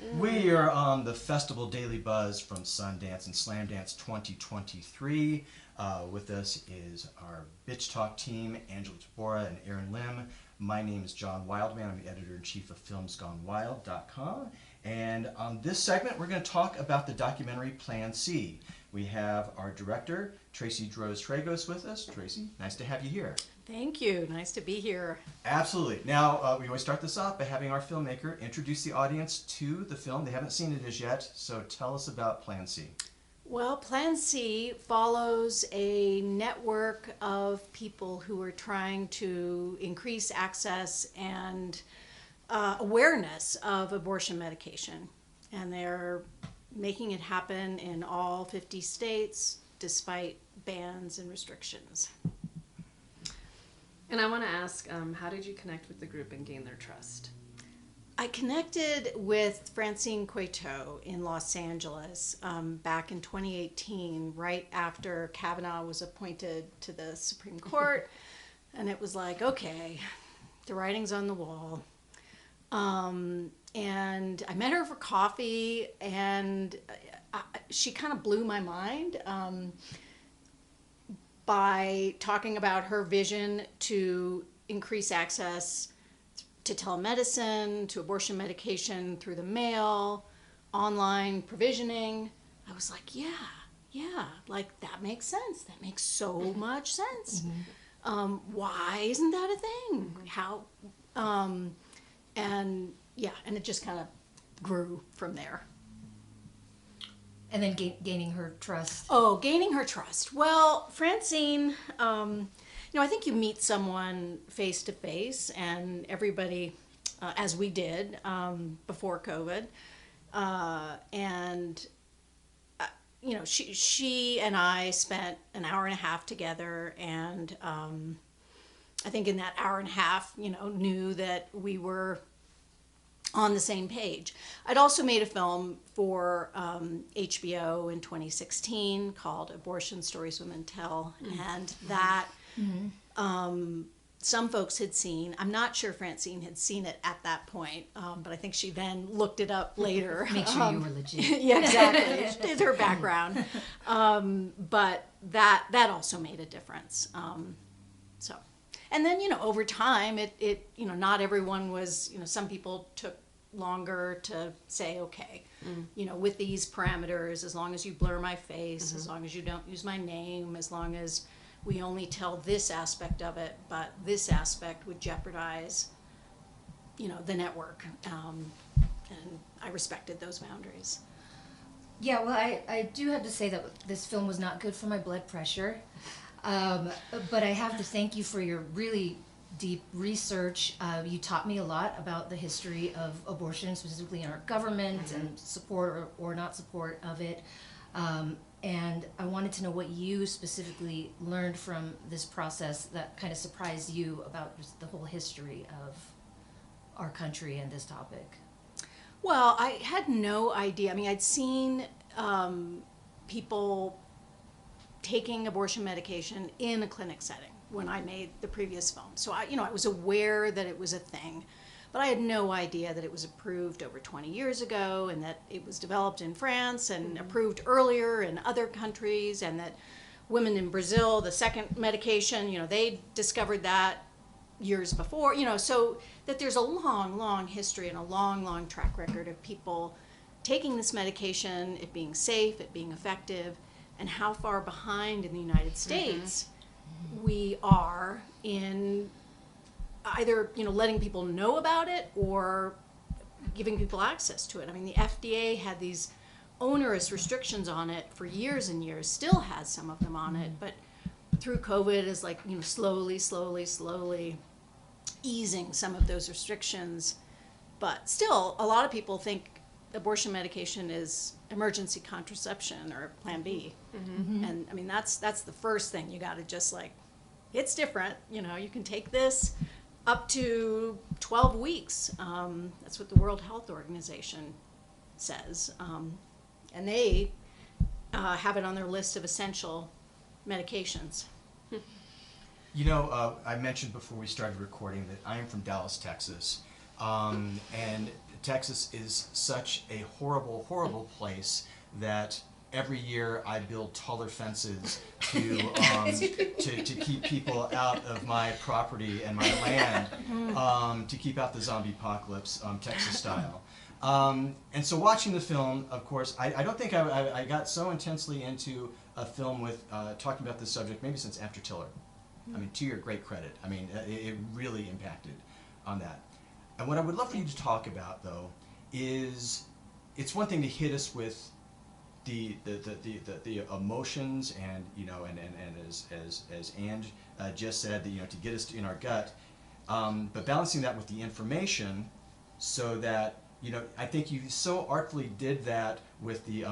We are on the Festival Daily Buzz from Sundance and Slam Dance 2023. With us is our Bitch Talk team, Angela Tabora and Erin Lim. My name is John Wildman. I'm the editor-in-chief of filmsgonewild.com. And on this segment, we're going to talk about the documentary Plan C. We have our director, Tracy Droz Tragos, with us. Tracy, nice to have you here. Thank you. Nice to be here. Absolutely. Now, we always start this off by having our filmmaker introduce the audience to the film. They haven't seen it as yet, so tell us about Plan C. Well, Plan C follows a network of people who are trying to increase access and awareness of abortion medication. And they're making it happen in all 50 states despite bans and restrictions. And I want to ask, how did you connect with the group and gain their trust? I connected with Francine Cueto in Los Angeles back in 2018, right after Kavanaugh was appointed to the Supreme Court. And it was like, okay, the writing's on the wall. And I met her for coffee, and she kind of blew my mind by talking about her vision to increase access to telemedicine, to abortion medication through the mail, online provisioning. I was like, yeah, like that makes sense. That makes so much sense. Mm-hmm. Why isn't that a thing? Mm-hmm. How, and it just kind of grew from there. And then gaining her trust. Oh, gaining her trust. Well, Francine, I think you meet someone face to face, and everybody, as we did before COVID, she and I spent an hour and a half together, and I think in that hour and a half, knew that we were on the same page. I'd also made a film for HBO in 2016 called Abortion Stories Women Tell, and that some folks had seen. I'm not sure Francine had seen it at that point, but I think she then looked it up later. Make sure you were legit. Yeah, exactly. It's her background. But that also made a difference. And then, over time, it not everyone was, some people took longer to say, okay, with these parameters, as long as you blur my face, as long as you don't use my name, as long as we only tell this aspect of it, but this aspect would jeopardize, the network. And I respected those boundaries. Yeah, well, I do have to say that this film was not good for my blood pressure. But I have to thank you for your really deep research. You taught me a lot about the history of abortion, specifically in our government, and support or not support of it. And I wanted to know what you specifically learned from this process that kind of surprised you about just the whole history of our country and this topic. Well, I had no idea. I mean, I'd seen people taking abortion medication in a clinic setting when I made the previous film. So I was aware that it was a thing, but I had no idea that it was approved over 20 years ago, and that it was developed in France and approved earlier in other countries, and that women in Brazil, the second medication, they discovered that years before, so that there's a long, long history and a long, long track record of people taking this medication, it being safe, it being effective, and how far behind in the United States we are in either letting people know about it or giving people access to it. I mean, the FDA had these onerous restrictions on it for years and years, still has some of them on it, but through COVID is slowly easing some of those restrictions. But still, a lot of people think abortion medication is emergency contraception or Plan B. And I mean, that's the first thing you got to just it's different. You can take this up to 12 weeks. That's what the World Health Organization says. And they have it on their list of essential medications. I mentioned before we started recording that I am from Dallas, Texas. And Texas is such a horrible, horrible place that every year I build taller fences to keep people out of my property and my land, to keep out the zombie apocalypse, Texas style. And so watching the film, of course, I don't think I got so intensely into a film with talking about this subject maybe since After Tiller. I mean, to your great credit. I mean, it really impacted on that. And what I would love for you to talk about, though, is it's one thing to hit us with the emotions and and as Ange just said, that to get us in our gut, but balancing that with the information so that I think you so artfully did that with the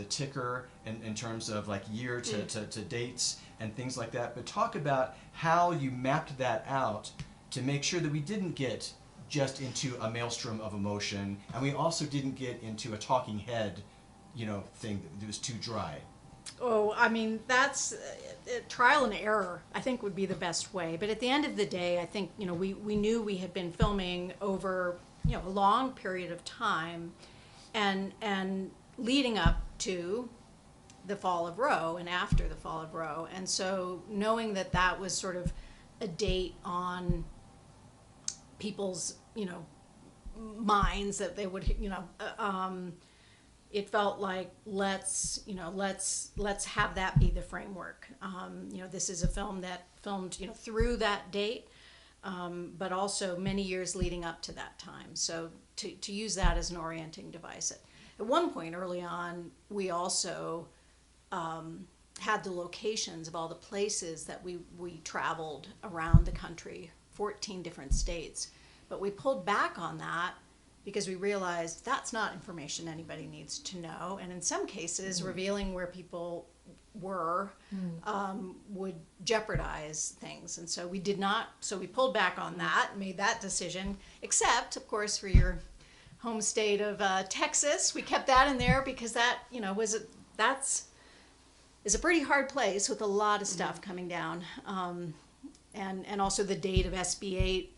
ticker in terms of like year to dates and things like that. But talk about how you mapped that out to make sure that we didn't get just into a maelstrom of emotion, and we also didn't get into a talking head, thing that was too dry. Oh, I mean, that's trial and error, I think, would be the best way. But at the end of the day, I think, we knew we had been filming over, a long period of time and leading up to the fall of Roe and after the fall of Roe. And so knowing that that was sort of a date on people's, minds that they would, it felt like let's have that be the framework. This is a film that filmed through that date, but also many years leading up to that time. So to use that as an orienting device. At one point early on, we also had the locations of all the places that we traveled around the country, 14 different states. But we pulled back on that because we realized that's not information anybody needs to know. And in some cases, revealing where people were would jeopardize things. And so we did not, so we pulled back on that, made that decision, except, of course, for your home state of Texas. We kept that in there because that, is a pretty hard place with a lot of stuff coming down. And also the date of SB 8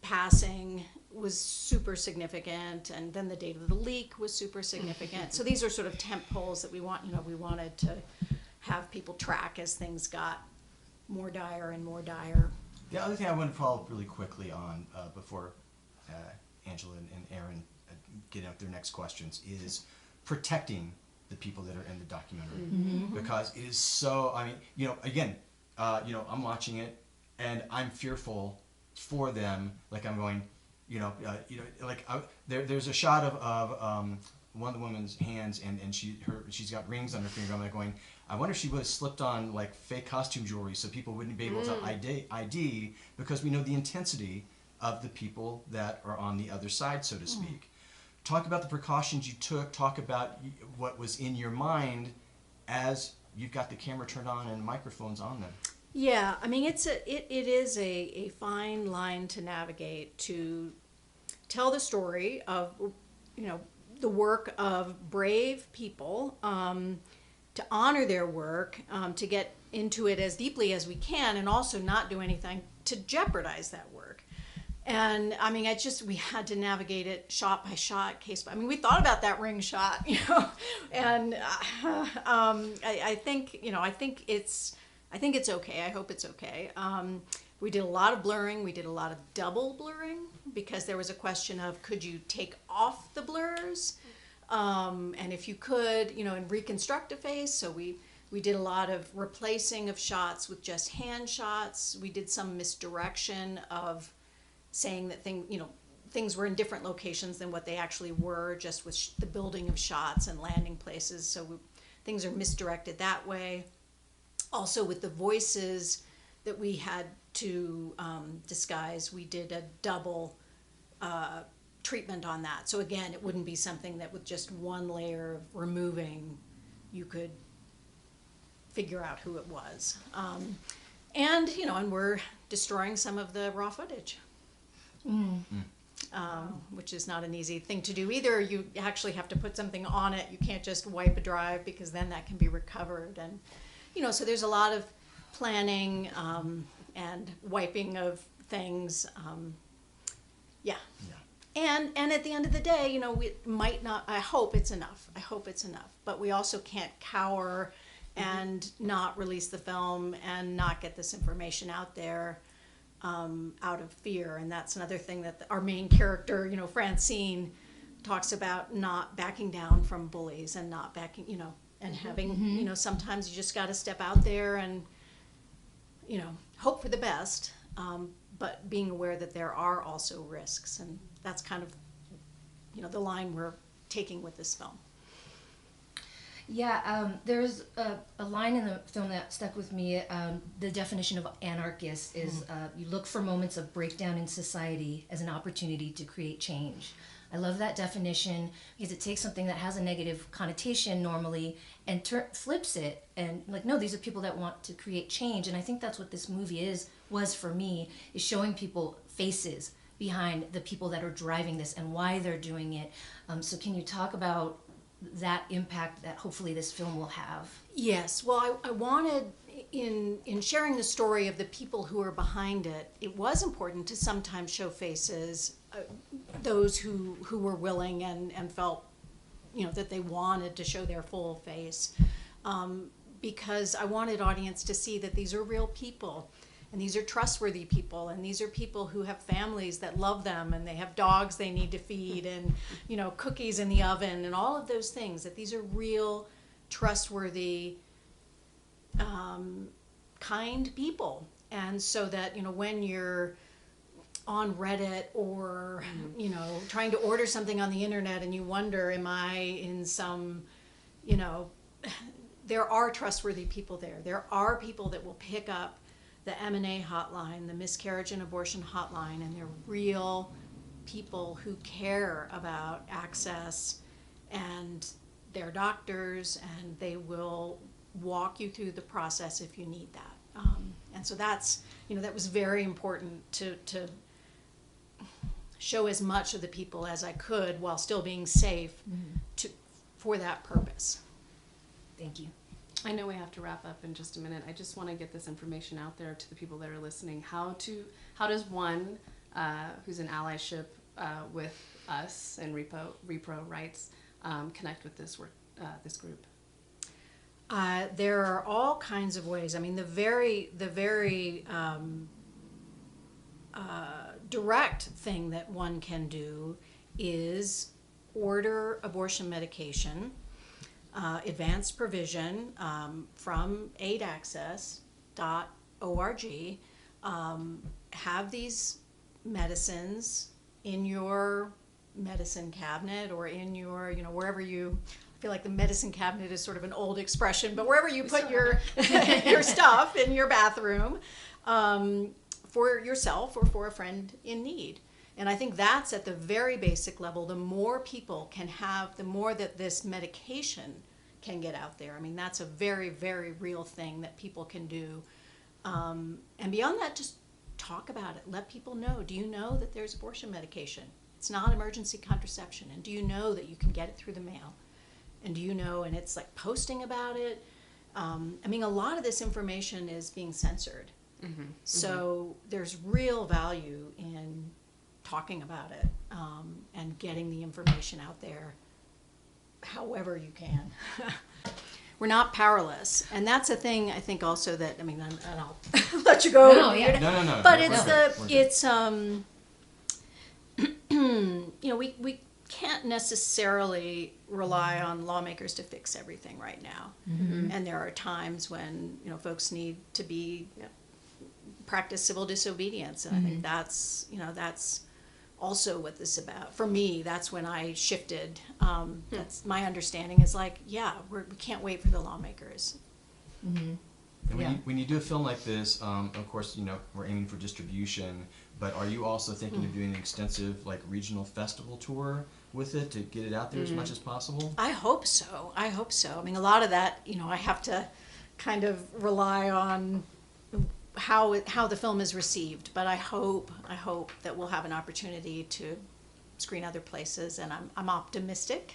passing was super significant, and then the date of the leak was super significant. So these are sort of tent poles that we wanted to have people track as things got more dire and more dire. The other thing I want to follow up really quickly on before Angela and Erin get out their next questions is protecting the people that are in the documentary, because it is so. I mean, again, I'm watching it and I'm fearful for them. Like I'm going, there's a shot of one of the woman's hands, and she's got rings on her finger. I'm like going, I wonder if she would have slipped on like fake costume jewelry so people wouldn't be able to ID, because we know the intensity of the people that are on the other side, so to speak. Talk about the precautions you took. Talk about what was in your mind as you've got the camera turned on and microphones on them. Yeah, I mean, it is a fine line to navigate, to tell the story of, the work of brave people, to honor their work, to get into it as deeply as we can, and also not do anything to jeopardize that work. And I mean, we had to navigate it shot by shot, case by. I mean, we thought about that ring shot, and I think it's okay. I hope it's okay. We did a lot of blurring. We did a lot of double blurring because there was a question of, could you take off the blurs? And if you could, and reconstruct a face. So we did a lot of replacing of shots with just hand shots. We did some misdirection of saying that things were in different locations than what they actually were, just with the building of shots and landing places. So things are misdirected that way. Also with the voices that we had to disguise, we did a double treatment on that. So again, it wouldn't be something that with just one layer of removing, you could figure out who it was. And we're destroying some of the raw footage. Which is not an easy thing to do either. You actually have to put something on it. You can't just wipe a drive, because then that can be recovered. And so there's a lot of planning and wiping of things. Yeah. Yeah. And at the end of the day, you know, we might not, I hope it's enough. I hope it's enough. But we also can't cower and not release the film and not get this information out there out of fear. And that's another thing that our main character, you know, Francine, talks about, not backing down from bullies and not backing, you know, and having, you know, sometimes you just got to step out there and, you know, hope for the best, but being aware that there are also risks. And that's kind of, you know, the line we're taking with this film. Yeah, there's a line in the film that stuck with me. The definition of anarchist is you look for moments of breakdown in society as an opportunity to create change. I love that definition because it takes something that has a negative connotation normally and flips it, and like, no, these are people that want to create change. And I think that's what this movie was for me, is showing people faces behind the people that are driving this and why they're doing it. So can you talk about that impact that hopefully this film will have? Yes, well, I wanted, in sharing the story of the people who are behind it, it was important to sometimes show faces, those who were willing and felt, you know, that they wanted to show their full face, because I wanted audience to see that these are real people, and these are trustworthy people, and these are people who have families that love them, and they have dogs they need to feed, and, you know, cookies in the oven, and all of those things, that these are real, trustworthy, kind people. And so that, you know, when you're on Reddit or, you know, trying to order something on the internet and you wonder, am I in some, you know, there are trustworthy people there. There are people that will pick up the M&A hotline, the miscarriage and abortion hotline, and they're real people who care about access, and they're doctors, and they will walk you through the process if you need that. And so that's, you know, that was very important to show as much of the people as I could while still being safe for that purpose. Thank you. I know we have to wrap up in just a minute. I just want to get this information out there to the people that are listening. How does one who's in allyship with us and Repro Rights connect with this group? There are all kinds of ways. I mean, the very direct thing that one can do is order abortion medication, advanced provision, from aidaccess.org. Have these medicines in your medicine cabinet or in your, you know, wherever you, I feel like the medicine cabinet is sort of an old expression, but wherever you put your your stuff in your bathroom, for yourself or for a friend in need. And I think that's at the very basic level. The more people can have, the more that this medication can get out there. I mean, that's a very, very real thing that people can do. And beyond that, just talk about it. Let people know. Do you know that there's abortion medication? It's not emergency contraception. And do you know that you can get it through the mail? And do you know, and it's like posting about it. I mean, a lot of this information is being censored. So there's real value in talking about it, and getting the information out there however you can. We're not powerless, and that's a thing I think also that, I mean, and I'll let you go. No, yeah. No. But you know, we can't necessarily rely on lawmakers to fix everything right now. And there are times when, you know, folks need to be practice civil disobedience, and I think that's, you know, that's also what this is about. For me, that's when I shifted. That's my understanding is like, yeah, we can't wait for the lawmakers. And when you do a film like this, of course, you know, we're aiming for distribution, but are you also thinking of doing an extensive, like, regional festival tour with it to get it out there as much as possible? I hope so. I mean, a lot of that, you know, I have to kind of rely on how the film is received, but I hope that we'll have an opportunity to screen other places, and I'm optimistic